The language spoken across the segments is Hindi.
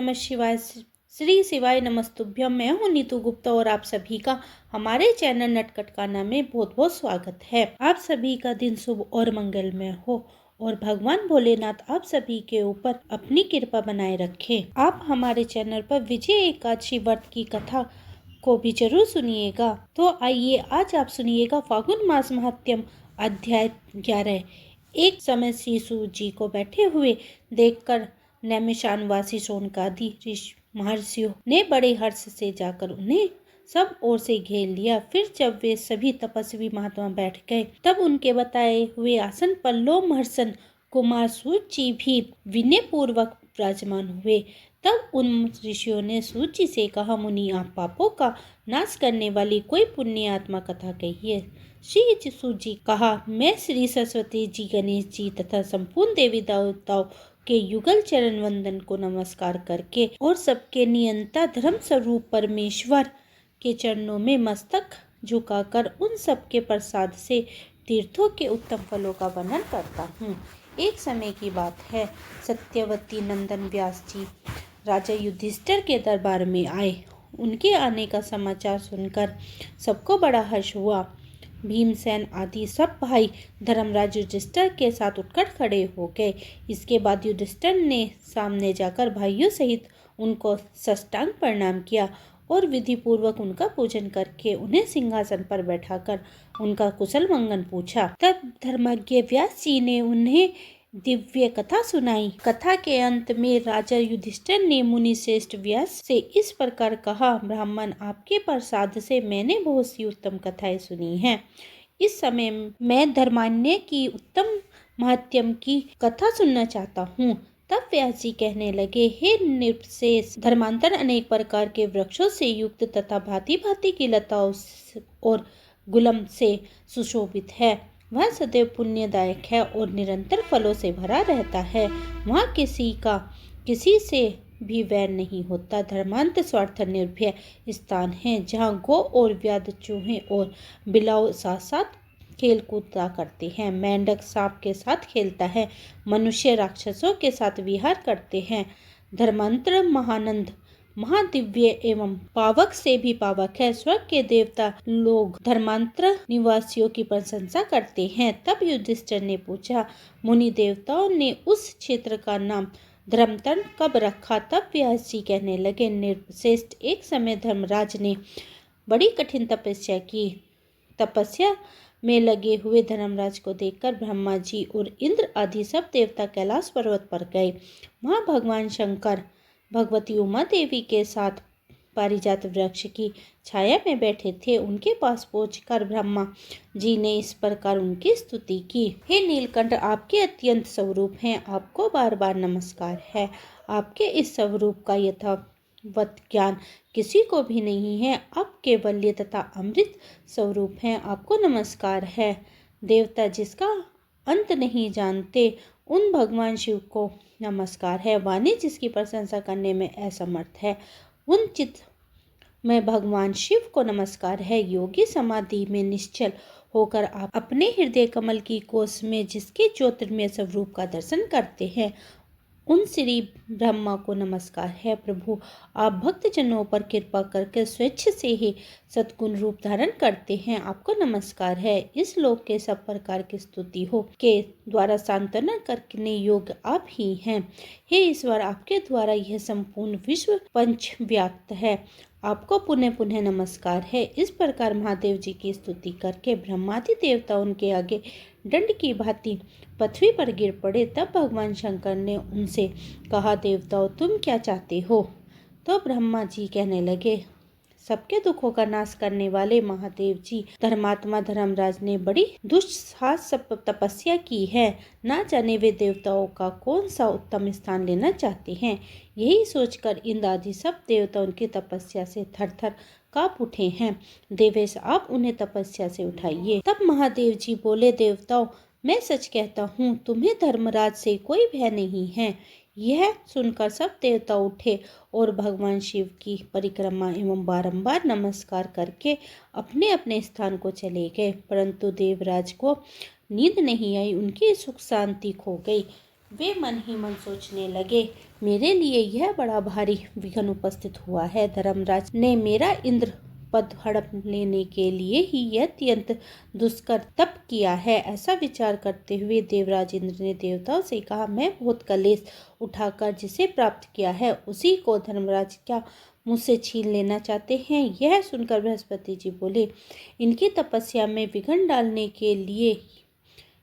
नमः शिवाय। श्री शिवाय नमस्तुभ्यम। मैं हूँ नीतू गुप्ता और आप सभी का हमारे चैनल नटखटकाना में बहुत बहुत स्वागत है। आप सभी का दिन शुभ और मंगलमय हो और भगवान भोलेनाथ आप सभी के ऊपर अपनी कृपा बनाए रखे। आप हमारे चैनल पर विजय एकादशी व्रत की कथा को भी जरूर सुनिएगा। तो आइए आज आप सुनिएगा फागुन मास महात्म्य अध्याय 11। एक समय श्री सूत जी को बैठे हुए देखकर नैमिषारण्यवासी शौनकादि महर्षियों ने बड़े हर्ष से जाकर उन्हें सब ओर से घेर लिया। फिर जब वे सभी तपस्वी महात्मा बैठ गए तब उनके बताए हुए आसन पर लोमहर्षण कुमार सूत जी भी विनय पूर्वक विराजमान हुए। तब उन ऋषियों ने सूत जी से कहा, मुनि आप पापों का नाश करने वाली कोई पुण्य आत्मा कथा कहिए। श्री सूत जी कहा, मैं श्री सरस्वती जी, गणेश जी तथा संपूर्ण देवी देवताओं के युगल चरण वंदन को नमस्कार करके और सबके नियंता धर्म स्वरूप परमेश्वर के चरणों में मस्तक झुकाकर उन सबके प्रसाद से तीर्थों के उत्तम फलों का वर्णन करता हूँ। एक समय की बात है, सत्यवती नंदन व्यास जी राजा युधिष्ठिर के दरबार में आए। उनके आने का समाचार सुनकर सबको बड़ा हर्ष हुआ। भीमसेन आदि सब भाई धर्मराज युधिष्ठिर के साथ उठकर खड़े हो गए। इसके बाद युधिष्ठिर ने सामने जाकर भाइयों सहित उनको साष्टांग प्रणाम किया और विधि पूर्वक उनका पूजन करके उन्हें सिंहासन पर बैठाकर उनका कुशल मंगल पूछा। तब धर्मज्ञ व्यास जी ने उन्हें दिव्य कथा सुनाई। कथा के अंत में राजा युधिष्ठिर ने मुनि श्रेष्ठ व्यास से इस प्रकार कहा, ब्राह्मण आपके प्रसाद से मैंने बहुत सी उत्तम कथाएं सुनी हैं। इस समय मैं धर्मान्य की उत्तम महात्म्य की कथा सुनना चाहता हूँ। तब व्यास जी कहने लगे, हे नृपशेष, धर्मांतर अनेक प्रकार के वृक्षों से युक्त तथा भांति भांति की लताओं और गुलम से सुशोभित है। वह सदैव पुण्यदायक है और निरंतर फलों से भरा रहता है। वहाँ किसी से भी वैर नहीं होता। धर्मांत स्वार्थ निर्भय स्थान है जहाँ गौ और व्याध चूहे और बिलाव साथ साथ खेल कूदा करते हैं। मेंढक सांप के साथ खेलता है। मनुष्य राक्षसों के साथ विहार करते हैं। धर्मांतर महानंद महादिव्य एवं पावक से भी पावक है। स्वर्ग के देवता लोग धर्मांतर निवासियों की प्रशंसा करते हैं। तब युधिष्ठिर ने पूछा, मुनि देवताओं ने उस क्षेत्र का नाम धर्मतन कब रखा? तब व्यास जी कहने लगे, नृपश्रेष्ठ, एक समय धर्मराज ने बड़ी कठिन तपस्या की। तपस्या में लगे हुए धर्मराज को देखकर ब्रह्मा जी और इंद्र आदि सब देवता कैलाश पर्वत पर गए। वहाँ भगवान शंकर भगवती उमा देवी के साथ पारिजात वृक्ष की छाया में बैठे थे। उनके पास पहुंचकर ब्रह्मा जी ने इस प्रकार उनकी स्तुति की, हे नीलकंठ, आपके अत्यंत स्वरूप हैं, आपको बार बार नमस्कार है। आपके इस स्वरूप का यथावत ज्ञान किसी को भी नहीं है। आप केवल्य तथा अमृत स्वरूप हैं, आपको नमस्कार है। देवता जिसका अंत नहीं जानते उन भगवान शिव को नमस्कार है। वाणी जिसकी प्रशंसा करने में असमर्थ है उन चित्त में भगवान शिव को नमस्कार है। योगी समाधि में निश्चल होकर आप अपने हृदय कमल की कोष में जिसके ज्योतिर्मय स्वरूप का दर्शन करते हैं उन श्री ब्रह्मा को नमस्कार है। प्रभु, आप भक्त जनों पर कृपा करके स्वेच्छ से ही सद्गुण रूप धारण करते हैं, आपको नमस्कार है। इस लोक के सब प्रकार की स्तुति हो के द्वारा सांत्वना करने योग्य आप ही हैं। हे ईश्वर, आपके द्वारा यह संपूर्ण विश्व पंच व्याप्त है, आपको पुनः पुनः नमस्कार है। इस प्रकार महादेव जी की स्तुति करके ब्रह्मादि देवता उनके आगे दंड की भांति पृथ्वी पर गिर पड़े। तब भगवान शंकर ने उनसे कहा, देवताओं, तुम क्या चाहते हो? तो ब्रह्मा जी कहने लगे, सबके दुखों का नाश करने वाले महादेव जी, धर्मात्मा धर्मराज ने बड़ी दुस्साहस तपस्या की है। ना जाने वे देवताओं का कौन सा उत्तम स्थान लेना चाहते हैं। यही सोचकर इंद्र आदि सब देवता उनकी तपस्या से थर थर कांप उठे हैं। देवेश, आप उन्हें तपस्या से उठाइए। तब महादेव जी बोले, देवताओं, मैं सच कहता हूँ, तुम्हें धर्मराज से कोई भय नहीं है। यह सुनकर सब देवता उठे और भगवान शिव की परिक्रमा एवं बारंबार नमस्कार करके अपने अपने स्थान को चले गए। परंतु देवराज को नींद नहीं आई, उनकी सुख शांति खो गई। वे मन ही मन सोचने लगे, मेरे लिए यह बड़ा भारी विघ्न उपस्थित हुआ है। धर्मराज ने मेरा इंद्र पद हड़प लेने के लिए ही यह अत्यंत दुष्कर तप किया है। ऐसा विचार करते हुए देवराज इंद्र ने देवताओं से कहा, मैं बहुत कलेश उठाकर जिसे प्राप्त किया है उसी को धर्मराज क्या मुझसे छीन लेना चाहते हैं। यह सुनकर बृहस्पति जी बोले, इनकी तपस्या में विघ्न डालने के लिए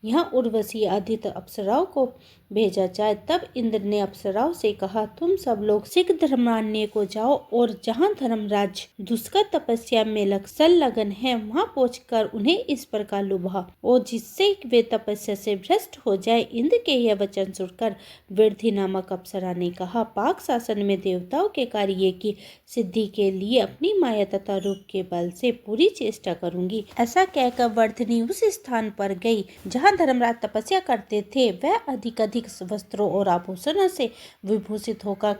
यहाँ उर्वशी आदित्य अप्सराओं को भेजा जाए। तब इंद्र ने अप्सराओं से कहा, तुम सब लोग शीघ्र धर्मारण्य को जाओ और जहाँ धर्मराज दुष्कर तपस्या में संलग्न है वहाँ पहुंचकर उन्हें इस प्रकार लुभाओ और जिससे वे तपस्या से भ्रष्ट हो जाए। इंद्र के यह वचन सुनकर वृद्धि नामक अप्सरा ने कहा, पाक शासन में देवताओं के कार्य की सिद्धि के लिए अपनी माया तथा रूप के बल से पूरी चेष्टा करूंगी। ऐसा कहकर वर्धनी उस स्थान पर गई जहाँ धर्मराज तपस्या करते थे। वह अधिक वस्त्रों और आभूषणों से विभूषित होकर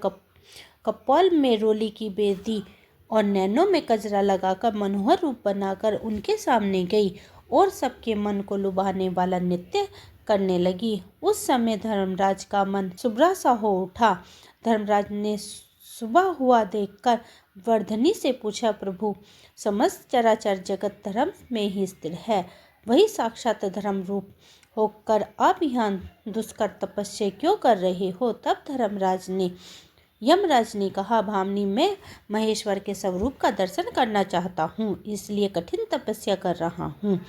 कपोल में रोली की बेदी और नैनों में कजरा लगाकर मनोहर रूप बनाकर उनके सामने गई और सबके मन को लुभाने वाला नृत्य करने लगी। उस समय धर्मराज का मन सुभ्रा सा हो उठा। धर्मराज ने सुबह हुआ देखकर वर्धनी से पूछा, प्रभु, समस्त चराचर जगत धर्म में ही स्थिर है, वही साक्षात धर्म रूप होकर आप यहाँ दुष्कर तपस्या क्यों कर रहे हो। तब यमराज ने कहा, भामिनी, मैं महेश्वर के स्वरूप का दर्शन करना चाहता हूँ, इसलिए कठिन तपस्या कर रहा हूँ।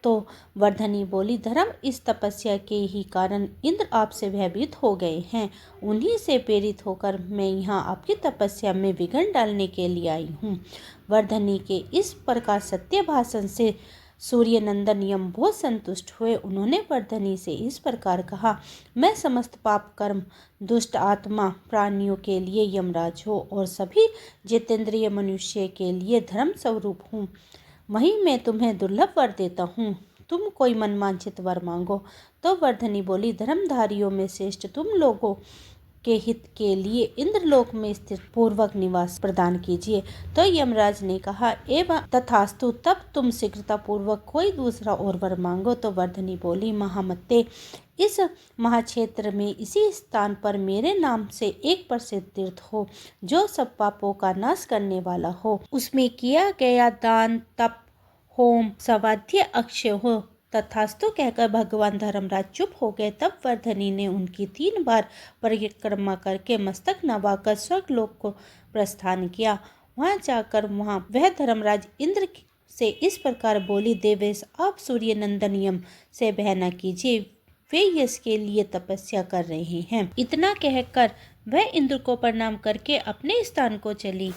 तो वर्धनी बोली, धर्म, इस तपस्या के ही कारण इंद्र आपसे भयभीत हो गए हैं। उन्हीं से प्रेरित होकर मैं यहाँ आपकी तपस्या में विघ्न डालने के लिए आई हूँ। वर्धनी के इस प्रकार सत्य भाषण से सूर्य नंदन यम बहुत संतुष्ट हुए। उन्होंने वर्धनी से इस प्रकार कहा, मैं समस्त पाप कर्म दुष्ट आत्मा प्राणियों के लिए यमराज हो और सभी जितेंद्रिय मनुष्य के लिए धर्म स्वरूप हूँ। वहीं मैं तुम्हें दुर्लभ वर देता हूँ, तुम कोई मनवांछित वर मांगो। तो वर्धनी बोली, धर्मधारियों में श्रेष्ठ तुम लोगों के हित के लिए इंद्रलोक में स्थिर पूर्वक निवास प्रदान कीजिए। तो यमराज ने कहा, एवं तथास्तु, तब तुम शीघ्रता पूर्वक कोई दूसरा और वर मांगो। तो वर्धनी बोली, महामते, इस महाक्षेत्र में इसी स्थान पर मेरे नाम से एक प्रसिद्ध तीर्थ हो जो सब पापों का नाश करने वाला हो। उसमें किया गया दान, तप, होम, स्वाध्याय अक्षय हो। तथास्तु कहकर भगवान धर्मराज चुप हो गए। तब वर्धनी ने उनकी 3 बार परिक्रमा करके मस्तक नवाकर स्वर्गलोक को प्रस्थान किया। वहां जाकर वह धर्मराज इंद्र से इस प्रकार बोली, देवेश, आप सूर्य नंदन यम से भय न कीजिए, वे यश के लिए तपस्या कर रहे हैं। इतना कहकर वह इंद्र को प्रणाम करके अपने स्थान को चली।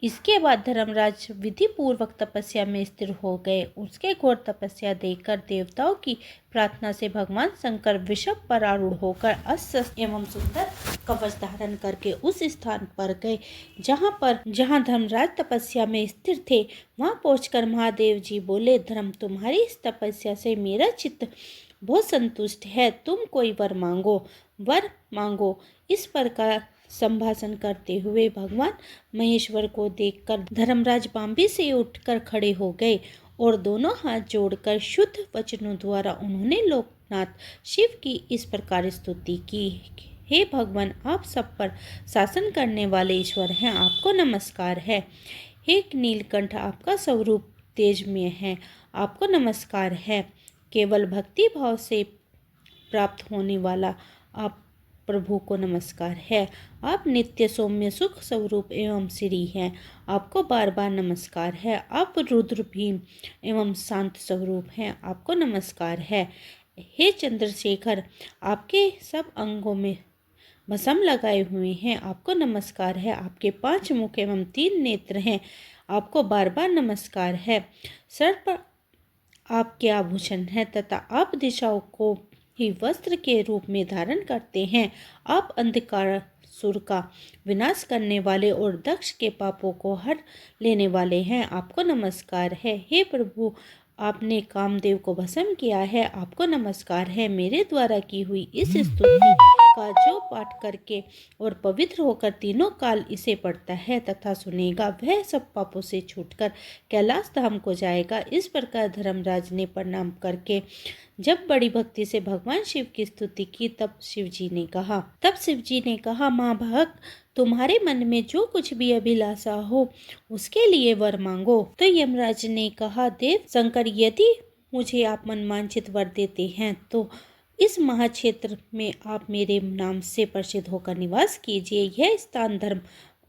इसके बाद धर्मराज विधि पूर्वक तपस्या में स्थिर हो गए। उसके घोर तपस्या देखकर देवताओं की प्रार्थना से भगवान शंकर वृषभ पर आरूढ़ होकर अस्त्र एवं सुंदर कवच धारण करके उस स्थान पर गए जहाँ धर्मराज तपस्या में स्थिर थे। वहां पहुंचकर महादेव जी बोले, धर्म, तुम्हारी इस तपस्या से मेरा चित्त बहुत संतुष्ट है, तुम कोई वर मांगो। इस प्रकार संभाषण करते हुए भगवान महेश्वर को देखकर धर्मराज बांबी से उठकर खड़े हो गए और दोनों हाथ जोड़कर शुद्ध वचनों द्वारा उन्होंने लोकनाथ शिव की इस प्रकार स्तुति की, हे भगवान, आप सब पर शासन करने वाले ईश्वर हैं, आपको नमस्कार है। हे नीलकंठ, आपका स्वरूप तेजमय है, आपको नमस्कार है। केवल भक्ति भाव से प्राप्त होने वाला आप प्रभु को नमस्कार है। आप नित्य सौम्य सुख स्वरूप एवं श्री हैं, आपको बार बार नमस्कार है। आप रुद्र भीम एवं शांत स्वरूप हैं, आपको नमस्कार है। हे चंद्रशेखर, आपके सब अंगों में भस्म लगाए हुए हैं, आपको नमस्कार है। आपके 5 मुख एवं 3 नेत्र हैं, आपको बार बार नमस्कार है। सर पर आपके आभूषण हैं तथा आप दिशाओं को ही वस्त्र के रूप में धारण करते हैं। आप अंधकारसुर का विनाश करने वाले और दक्ष के पापों को हर लेने वाले हैं, आपको नमस्कार है। हे प्रभु, आपने कामदेव को भस्म किया है, आपको नमस्कार है। मेरे द्वारा की हुई इस स्तुति का जो पाठ करके और पवित्र होकर तीनों काल इसे पढ़ता है तथा सुनेगा, वह सब पापों से छूटकर कैलाश धाम को जाएगा। इस प्रकार धर्मराज ने प्रणाम करके जब बड़ी भक्ति से भगवान शिव की स्तुति की, तब शिव जी ने कहा, माँ भक्त, तुम्हारे मन में जो कुछ भी अभिलाषा हो उसके लिए वर मांगो। तो यमराज ने कहा, देव शंकर, यदि मुझे आप मनवांछित वर देते हैं तो इस महाक्षेत्र में आप मेरे नाम से प्रसिद्ध होकर निवास कीजिए। यह स्थान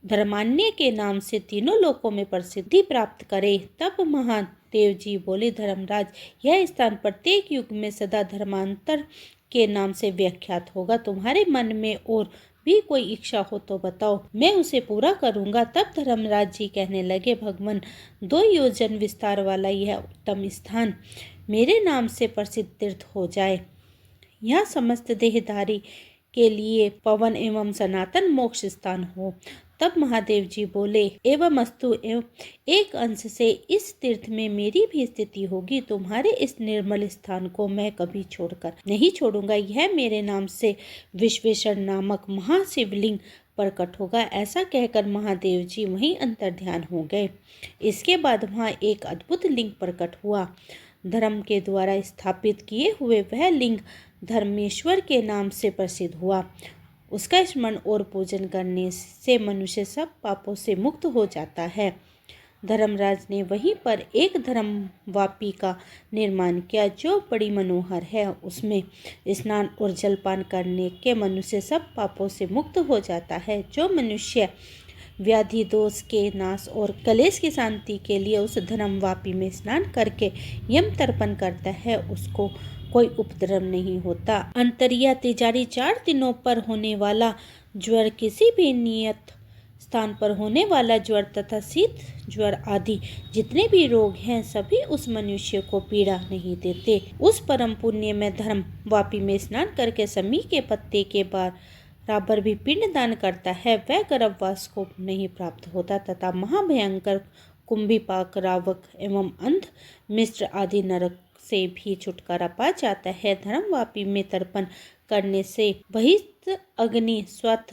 धर्मान्य के नाम से तीनों लोकों में प्रसिद्धि प्राप्त करे। तब महादेव जी बोले, धर्मराज, यह स्थान प्रत्येक युग में सदा धर्मांतर के नाम से व्याख्यात होगा। तुम्हारे मन में और भी कोई इच्छा हो तो बताओ, मैं उसे पूरा करूंगा। तब धर्मराज जी कहने लगे, भगवान, 2 योजन विस्तार वाला यह उत्तम स्थान मेरे नाम से प्रसिद्ध तीर्थ हो जाए। यहाँ समस्त देहधारी के लिए पवन एवं सनातन मोक्ष स्थान हो। तब महादेव जी बोले, एवं अस्तु। एवं एक अंश से इस तीर्थ में मेरी भी स्थिति होगी। तुम्हारे इस निर्मल स्थान को मैं कभी छोड़कर नहीं छोड़ूंगा। यह मेरे नाम से विश्वेश्वर नामक महाशिवलिंग प्रकट होगा। ऐसा कहकर महादेव जी वहीं अंतर्ध्यान हो गए। इसके बाद वहाँ एक अद्भुत लिंग प्रकट हुआ। धर्म के द्वारा स्थापित किए हुए वह लिंग धर्मेश्वर के नाम से प्रसिद्ध हुआ। उसका स्मरण और पूजन करने से मनुष्य सब पापों से मुक्त हो जाता है। धर्मराज ने वहीं पर एक धर्मवापी का निर्माण किया जो बड़ी मनोहर है। उसमें स्नान और जलपान करने के मनुष्य सब पापों से मुक्त हो जाता है। जो मनुष्य व्याधि दोष के नाश और कलेश की शांति के लिए उस धर्मवापी में स्नान करके यम तर्पण करता है, उसको कोई उपद्रव नहीं होता। अंतरिया तिजारी 4 दिनों पर होने वाला ज्वर, किसी भी नियत स्थान पर होने वाला ज्वर तथा शीत ज्वर आदि जितने भी रोग हैं, सभी उस मनुष्य को पीड़ा नहीं देते। उस परम पुण्य में धर्म वापी में स्नान करके समी के पत्ते के बराबर भी पिंड दान करता है, वह गर्भवास को नहीं प्राप्त होता तथा महाभयंकर कुंभीपाक, रावक एवं अंध मिश्र आदि नरक से भी छुटकारा पा जाता है। धर्मवापी में तर्पण करने से बहिष्ठ अग्नि, स्वत,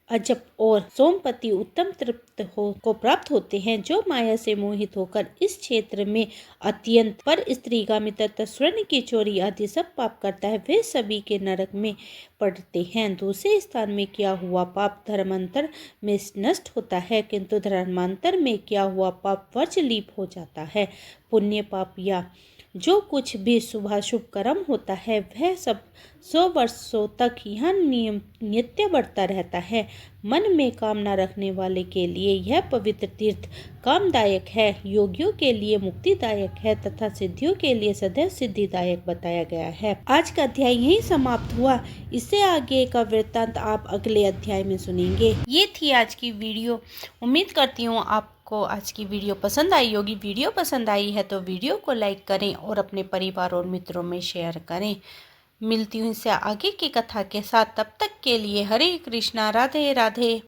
अजप और सोमपति उत्तम तृप्त को प्राप्त होते हैं। जो माया से मोहित होकर इस क्षेत्र में अत्यंत पर स्त्रीगामी तथा स्वर्ण की चोरी आदि सब पाप करता है, वे सभी के नरक में पड़ते हैं। दूसरे स्थान में किया हुआ पाप धर्मांतर में नष्ट होता है, किंतु धर्मांतर में किया हुआ पाप वर्जलीप हो जाता है। पुण्य पाप या जो कुछ भी शुभाशुभ कर्म होता है, वह सब 100 वर्षों तक यह नित्य बढ़ता रहता है। मन में कामना रखने वाले के लिए यह पवित्र तीर्थ कामदायक है, योगियों के लिए मुक्तिदायक है तथा सिद्धियों के लिए सदैव सिद्धिदायक बताया गया है। आज का अध्याय यहीं समाप्त हुआ। इससे आगे का वृत्तांत आप अगले अध्याय में सुनेंगे। ये थी आज की वीडियो। उम्मीद करती हूँ आपको आज की वीडियो पसंद आई होगी। वीडियो पसंद आई है तो वीडियो को लाइक करें और अपने परिवार और मित्रों में शेयर करें। मिलती हूँ इससे आगे की कथा के साथ। तब तक के लिए हरे कृष्णा, राधे राधे।